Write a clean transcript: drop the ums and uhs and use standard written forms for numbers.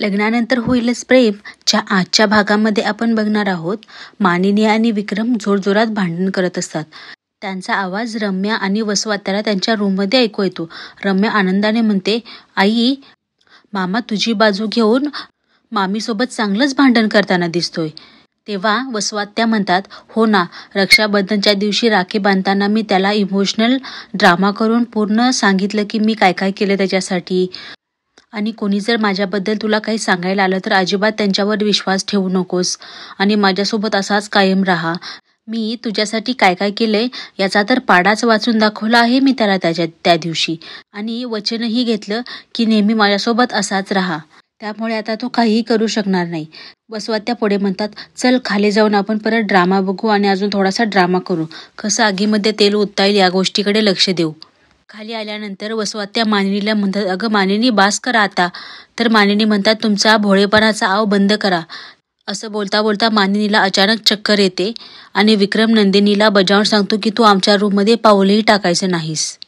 लग्नानंतर होईलच प्रेम च्या आजच्या भागामध्ये आपण बघणार आहोत. मानिनी आणि विक्रम जोरजोरात भांडण करत असतात. त्यांचा आवाज रम्या आणि वसवात्याला त्यांच्या रूममध्ये ऐकू येतो. रम्या आनंदाने म्हणते, आई, मामा तुझी बाजू घेऊन मामीसोबत चांगलंच भांडण करताना दिसतोय. तेव्हा वसवात्या म्हणतात, हो ना, रक्षाबंधनच्या दिवशी राखी बांधताना मी त्याला इमोशनल ड्रामा करून पूर्ण सांगितलं की मी काय काय केलं त्याच्यासाठी. आणि कोणी जर माझ्याबद्दल तुला काही सांगायला आलं तर अजिबात त्यांच्यावर विश्वास ठेवू नकोस आणि माझ्यासोबत असाच कायम राहा. मी तुझ्यासाठी काय काय केलंय याचा तर पाडाच वाचून दाखवला आहे मी त्याला त्या दिवशी. आणि वचनही घेतलं की नेहमी माझ्यासोबत असाच राहा. त्यामुळे आता तो काहीही करू शकणार नाही. वसवात्या पुढे म्हणतात, चल खाली जाऊन आपण परत ड्रामा बघू आणि अजून थोडासा ड्रामा करू. कसं आगीमध्ये तेल ओतता येईल या गोष्टीकडे लक्ष देऊ. खाली आल्यानंतर वसवात्या मानिनीला म्हणतात, अगं मानिनी बास करा आता. तर मानिनी म्हणतात, तुमचा भोळेपणाचा आव बंद करा. असं बोलता बोलता मानिनीला अचानक चक्कर येते आणि विक्रम नंदिनीला बजावून सांगतो की तू आमच्या रूममध्ये पाऊलही टाकायचं नाहीस.